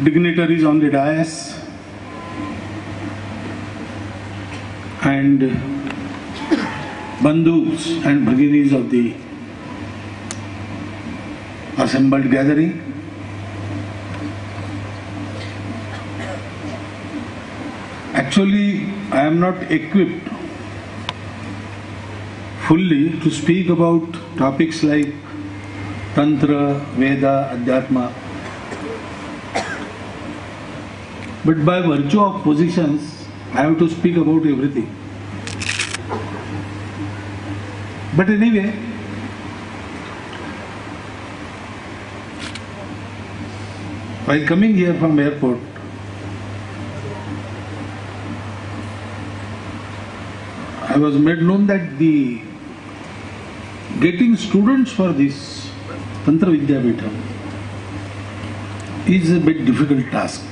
dignitaries on the dais, and bandhus and bhaginis of the assembled gathering. Actually, I am not equipped fully to speak about topics like Tantra, Veda, Adhyatma. But by virtue of positions, I have to speak about everything. But anyway, while coming here from airport, I was made known that the getting students for this Tanthra Vidya Peetha is a bit difficult task.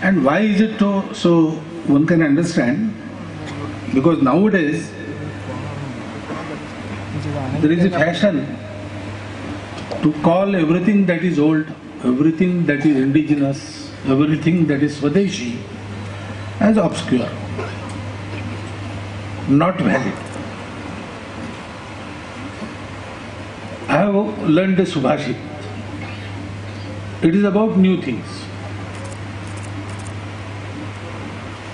And why is it so? One can understand, because nowadays there is a fashion to call everything that is old, everything that is indigenous, everything that is Swadeshi as obscure, not valid. I have learned the Subhashit. It is about new things.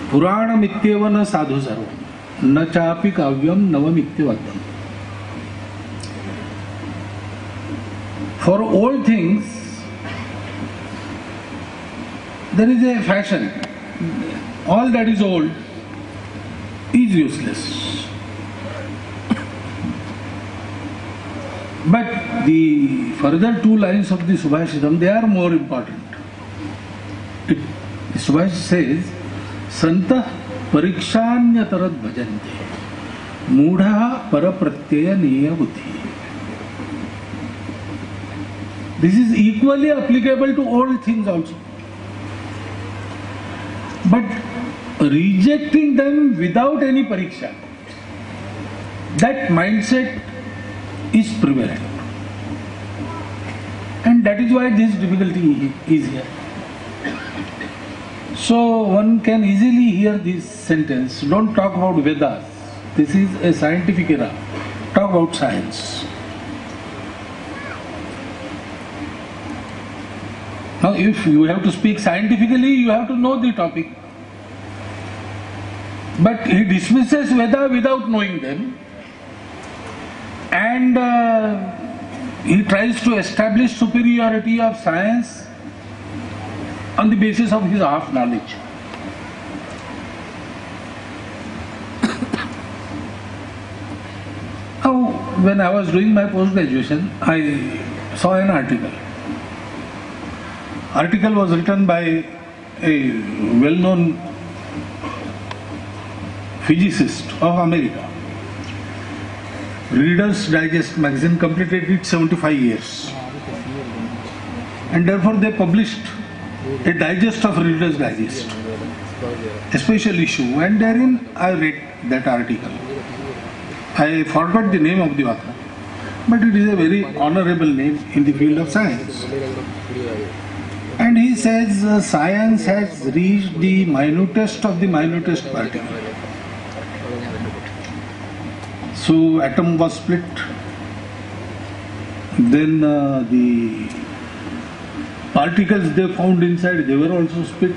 Purana mityeva na sadhu sarvam, na chapi kavyam navamityavadam. For old things, there is a fashion. All that is old is useless. But the further two lines of the Subhashitam, they are more important. The Subhashit says, Santah parikshanyatarat bhajante mudha parapratyaya niya buddhi. This is equally applicable to old things also. But rejecting them without any pariksha, that mindset is prevalent. And that is why this difficulty is here. So one can easily hear this sentence, don't talk about Vedas. This is a scientific era. Talk about science. Now if you have to speak scientifically, you have to know the topic. But he dismisses Veda without knowing them, and he tries to establish superiority of science on the basis of his half knowledge. Now, when I was doing my post-graduation, I saw an article. Article was written by a well-known physicist of America. Reader's Digest magazine completed its 75 years. And therefore they published a digest of Reader's Digest, a special issue, and therein I read that article. I forgot the name of the author, but it is a very honorable name in the field of science. And he says science has reached the minutest of the minutest particle. So atom was split, then the particles they found inside, they were also split,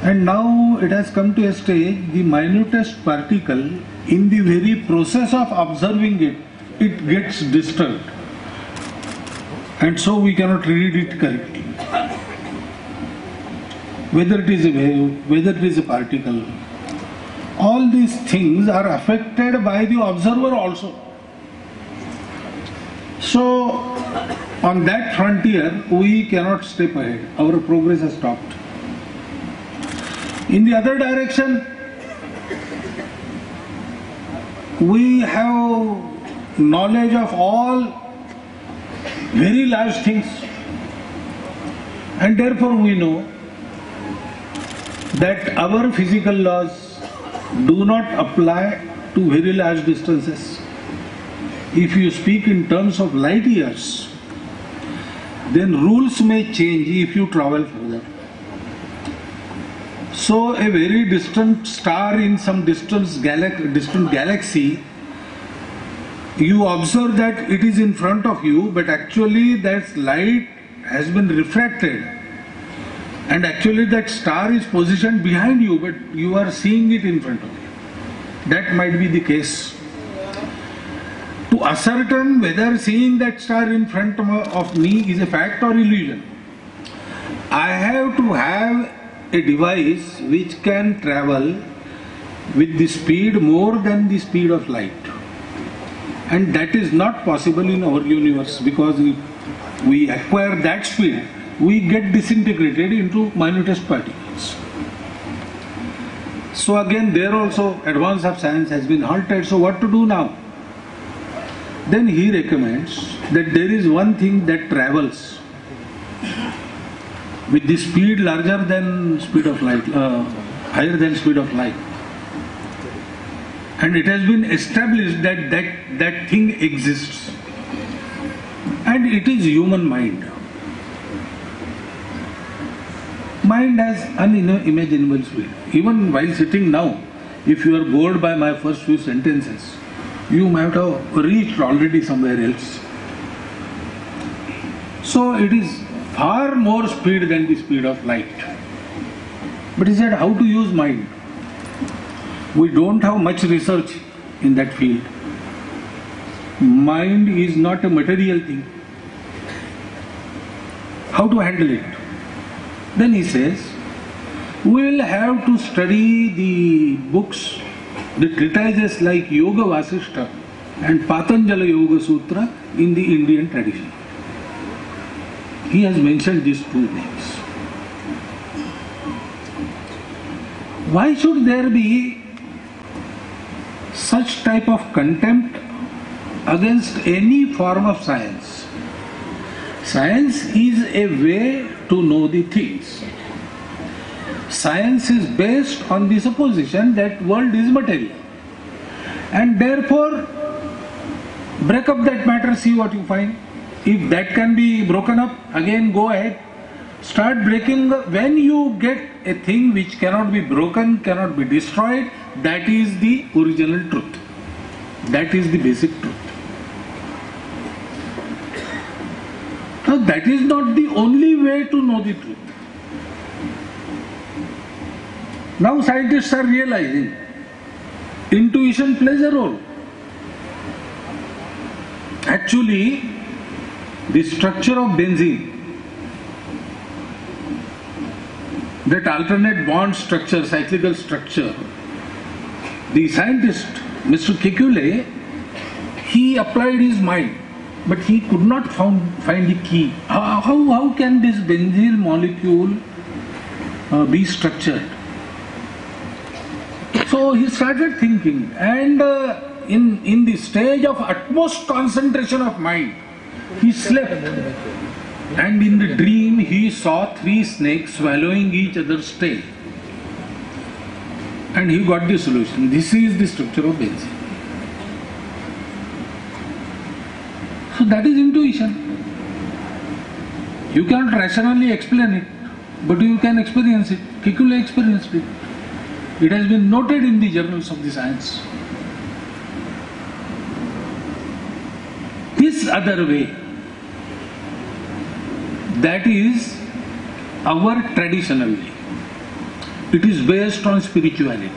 and now it has come to a stage, the minutest particle, in the very process of observing it, it gets disturbed, and so we cannot read it correctly. Whether it is a wave, whether it is a particle, all these things are affected by the observer also. So, on that frontier, we cannot step ahead. Our progress has stopped. In the other direction, we have knowledge of all very large things, and therefore we know that our physical laws do not apply to very large distances. If you speak in terms of light years, then rules may change if you travel further. So a very distant star in some distant galaxy, you observe that it is in front of you, but actually that light has been refracted, and actually that star is positioned behind you, but you are seeing it in front of you. That might be the case. To ascertain whether seeing that star in front of me is a fact or illusion, I have to have a device which can travel with the speed more than the speed of light. And that is not possible in our universe, because if we acquire that speed, we get disintegrated into minutest particles. So again, there also advance of science has been halted. So what to do now? Then he recommends that there is one thing that travels with the speed larger than speed of light, higher than speed of light. And it has been established that that thing exists. And it is human mind. Mind has unimaginable speed. Even while sitting now, if you are bored by my first few sentences, you might have reached already somewhere else. So it is far more speed than the speed of light. But he said, how to use mind? We don't have much research in that field. Mind is not a material thing. How to handle it? Then he says, we will have to study the books, the treatises like Yoga Vasishta and Patanjala Yoga Sutra in the Indian tradition. He has mentioned these two things. Why should there be such type of contempt against any form of science? Science is a way to know the things. Science is based on the supposition that world is material. And therefore, break up that matter, see what you find. If that can be broken up, again go ahead. Start breaking. When you get a thing which cannot be broken, cannot be destroyed, that is the original truth. That is the basic truth. Now that is not the only way to know the truth. Now scientists are realizing intuition plays a role. Actually, the structure of benzene, that alternate bond structure, cyclical structure, the scientist, Mr. Kekule, he applied his mind, but he could not find the key. How can this benzene molecule be structured? So he started thinking, and in the stage of utmost concentration of mind, he slept, and in the dream he saw 3 snakes swallowing each other's tail, and he got the solution. This is the structure of benzene. So that is intuition. You cannot rationally explain it, but you can experience it. Kekule experienced it. It has been noted in the journals of the science. This other way, that is our traditional way. It is based on spirituality.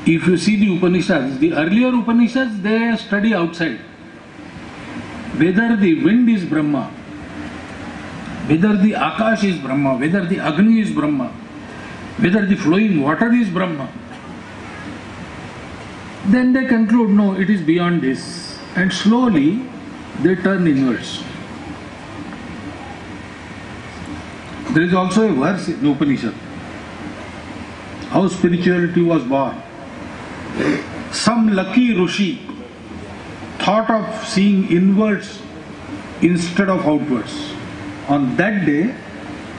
If you see the Upanishads, the earlier Upanishads, they study outside. Whether the wind is Brahma, whether the Akash is Brahma, whether the Agni is Brahma, whether the flowing water is Brahma. Then they conclude, no, it is beyond this. And slowly they turn inwards. There is also a verse in the Upanishad, how spirituality was born. Some lucky Rishi thought of seeing inwards instead of outwards. On that day,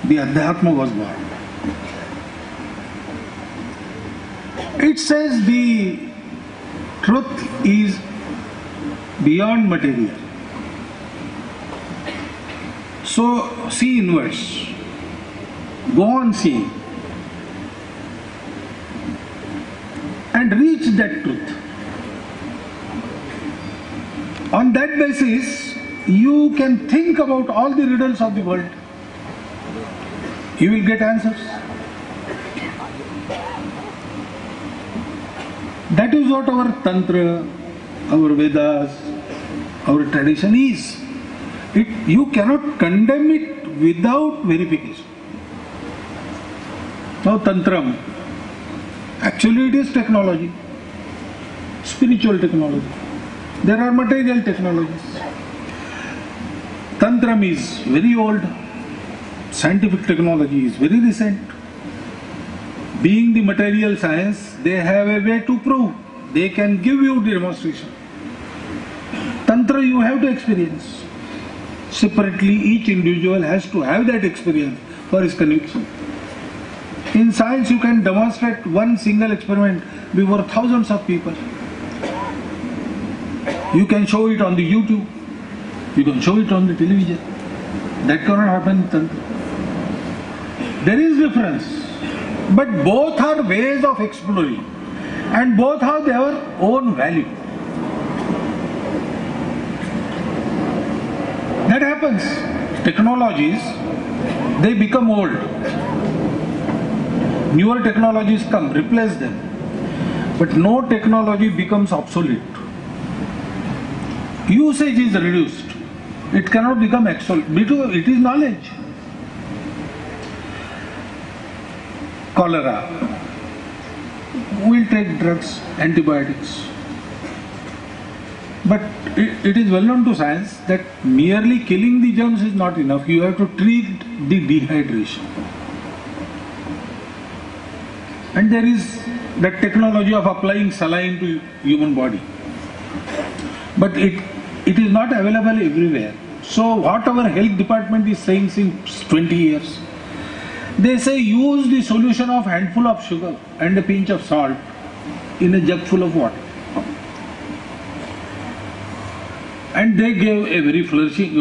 the Adhyatma was born. It says the truth is beyond material. So see inwards. Go on seeing. And reach that truth. On that basis, you can think about all the riddles of the world. You will get answers. That is what our Tantra, our Vedas, our tradition is. You cannot condemn it without verification. Now Tantram, actually it is technology, spiritual technology. There are material technologies. Tantram is very old, scientific technology is very recent. Being the material science, they have a way to prove. They can give you the demonstration. Tantra you have to experience. Separately, each individual has to have that experience for his conviction. In science, you can demonstrate one single experiment before thousands of people. You can show it on the YouTube. You can show it on the television. That cannot happen in Tantra. There is difference, but both are ways of exploring, and both have their own value. That happens. Technologies, they become old. Newer technologies come, replace them. But no technology becomes obsolete. Usage is reduced. It cannot become obsolete because it is knowledge. Cholera. We'll take drugs, antibiotics. But it is well known to science that merely killing the germs is not enough. You have to treat the dehydration. And there is that technology of applying saline to human body. But it is not available everywhere. So what our health department is saying since 20 years, they say use the solution of handful of sugar and a pinch of salt in a jug full of water. And they gave a very flourishing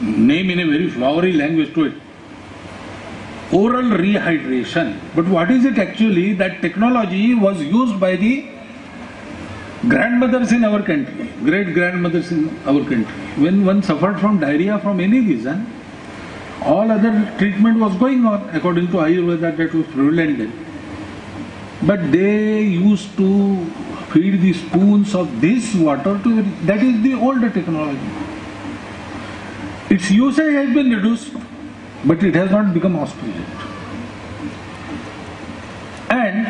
name in a very flowery language to it. Oral rehydration. But what is it actually? That technology was used by the grandmothers in our country, great grandmothers in our country. When one suffered from diarrhea from any reason, all other treatment was going on according to Ayurveda, that was prevalent then. But they used to feed the spoons of this water to, that is the older technology. Its usage has been reduced, but it has not become obsolete. And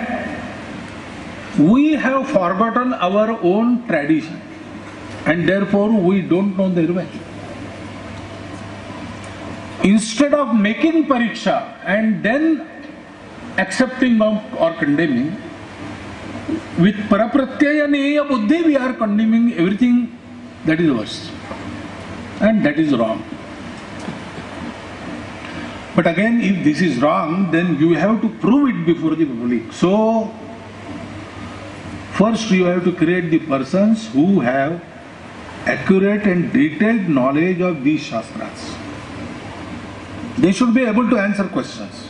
we have forgotten our own tradition, and therefore we don't know their value. Instead of making pariksha and then accepting or condemning, with parapratyaya neya buddhi we are condemning everything that is worse, and that is wrong. But again, if this is wrong, then you have to prove it before the public. So first you have to create the persons who have accurate and detailed knowledge of these shastras. They should be able to answer questions.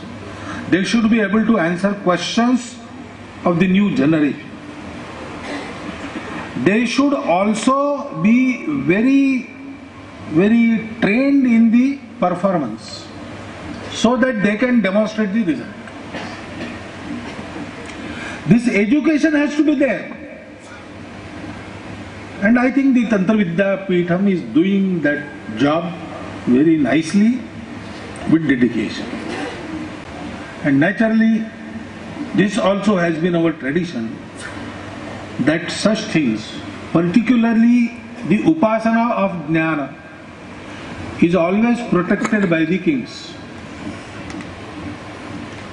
They should be able to answer questions of the new generation. They should also be very, very trained in the performance so that they can demonstrate the result. This education has to be there. And I think the Tanthra Vidya Peetha is doing that job very nicely with dedication. And naturally, this also has been our tradition, that such things, particularly the upasana of jnana, is always protected by the kings.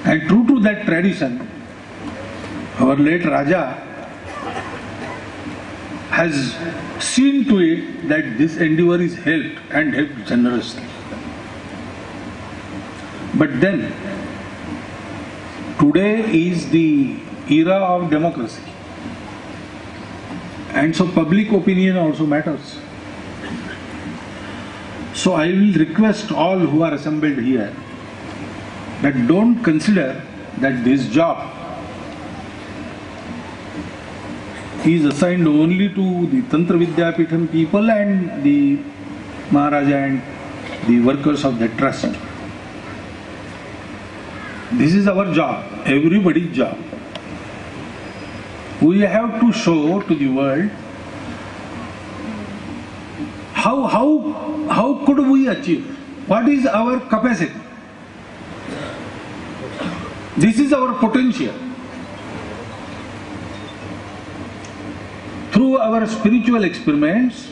And true to that tradition, our late Raja has seen to it that this endeavor is helped, and helped generously. But then, today is the era of democracy, and so public opinion also matters. So I will request all who are assembled here that don't consider that this job is assigned only to the Tanthra Vidya Peetha people and the Maharaja and the workers of the trust. This is our job, everybody's job. We have to show to the world how could we achieve? What is our capacity? This is our potential. Through our spiritual experiments,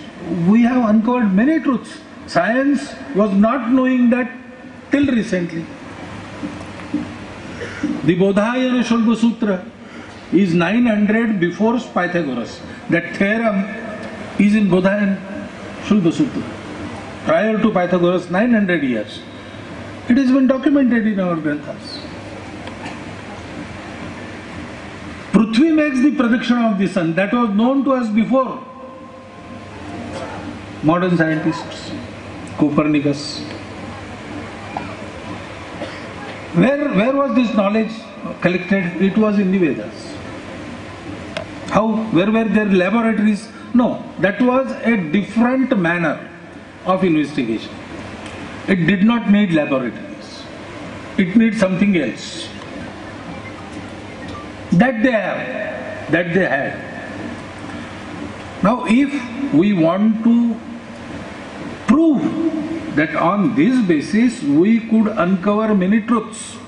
we have uncovered many truths. Science was not knowing that till recently. The Bodhayana Shulba Sutra is 900 before Pythagoras. That theorem is in Bodhayana Shulba Sutra. Prior to Pythagoras, 900 years. It has been documented in our Granthas. Prithvi makes the prediction of the sun. That was known to us before modern scientists. Copernicus. Where was this knowledge collected? It was in the Vedas. How? Where were their laboratories? No, that was a different manner of investigation. It did not need laboratories. It needs something else. That they have, that they had. Now if we want to prove that on this basis we could uncover many truths,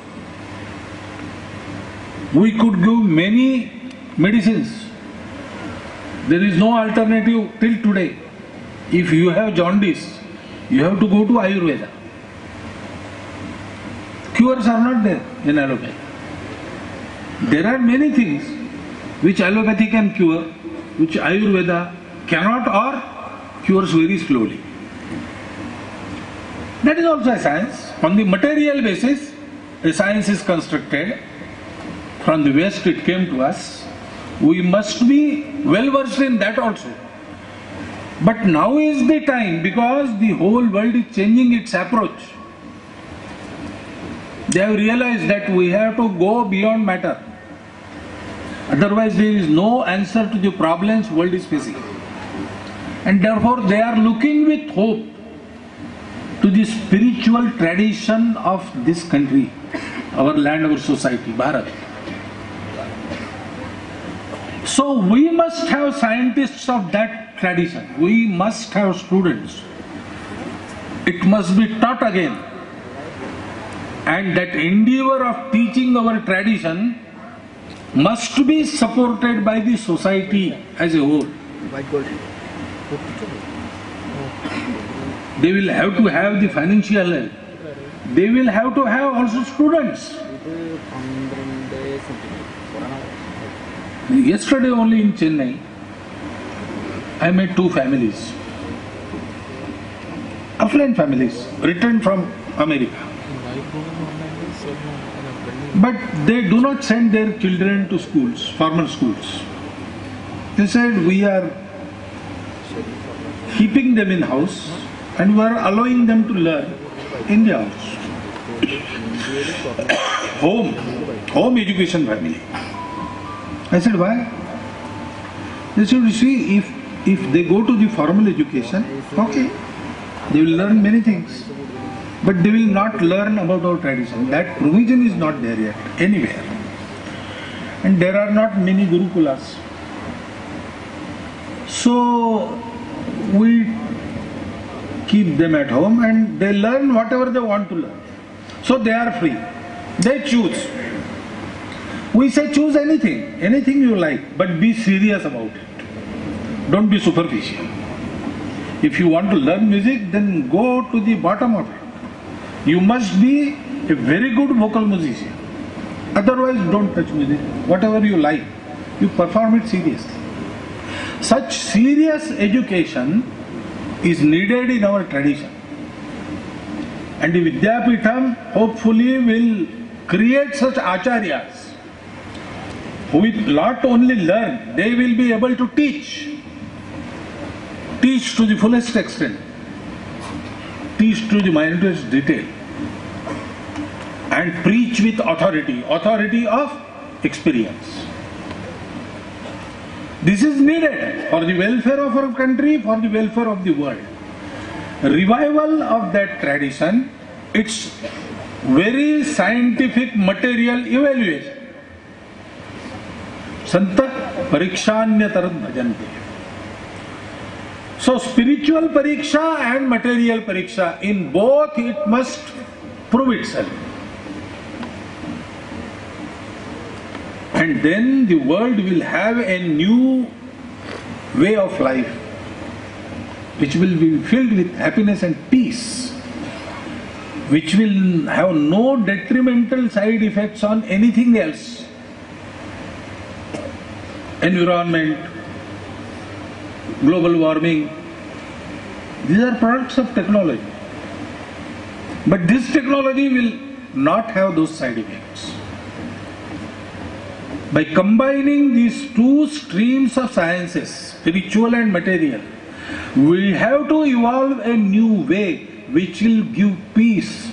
we could give many medicines. There is no alternative till today. If you have jaundice, you have to go to Ayurveda. Cures are not there in allopathy. There are many things which allopathy can cure, which Ayurveda cannot or cures very slowly. That is also a science. On the material basis, a science is constructed. From the West it came to us. We must be well versed in that also. But now is the time, because the whole world is changing its approach. They have realized that we have to go beyond matter. Otherwise there is no answer to the problems world is facing. And therefore they are looking with hope to the spiritual tradition of this country, our land, our society, Bharat. So we must have scientists of that tradition. We must have students. It must be taught again. And that endeavor of teaching our tradition must be supported by the society as a whole. They will have to have the financial help. They will have to have also students. Yesterday only in Chennai, I met two families, affluent families, returned from America. But they do not send their children to schools, formal schools. They said, we are keeping them in house and we are allowing them to learn in the house. Home education family. I said, why? They said, you see, if they go to the formal education, okay, they will learn many things. But they will not learn about our tradition. That provision is not there yet, anywhere. And there are not many Gurukulas. So, we keep them at home and they learn whatever they want to learn. So they are free. They choose. We say choose anything you like, but be serious about it. Don't be superficial. If you want to learn music, then go to the bottom of it. You must be a very good vocal musician. Otherwise, don't touch music. Whatever you like, you perform it seriously. Such serious education is needed in our tradition. And the Vidyapeetham hopefully will create such acharyas who will not only learn, they will be able to teach to the fullest extent. teach to the minutest detail, and preach with authority of experience. This is needed for the welfare of our country, for the welfare of the world. Revival of that tradition, its very scientific material evaluation. Santa parikshanyatarat bhajante. So spiritual pariksha and material pariksha, in both it must prove itself. And then the world will have a new way of life, which will be filled with happiness and peace, which will have no detrimental side effects on anything else. Environment, global warming, these are products of technology. But this technology will not have those side effects. By combining these two streams of sciences, spiritual and material, we have to evolve a new way which will give peace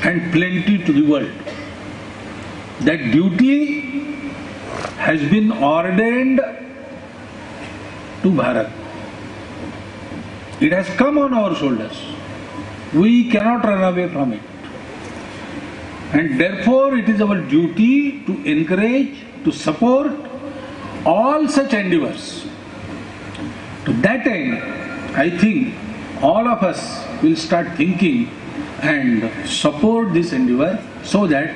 and plenty to the world. That duty has been ordained to Bharat. It has come on our shoulders. We cannot run away from it. And therefore it is our duty to encourage, to support all such endeavors. To that end, I think all of us will start thinking and support this endeavor so that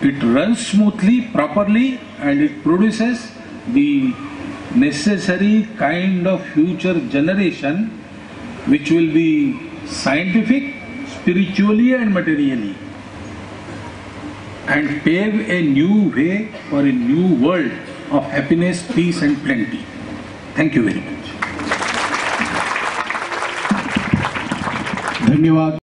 it runs smoothly, properly, and it produces the necessary kind of future generation which will be scientific, spiritually and materially, and pave a new way for a new world of happiness, peace and plenty. Thank you very much. धन्यवाद.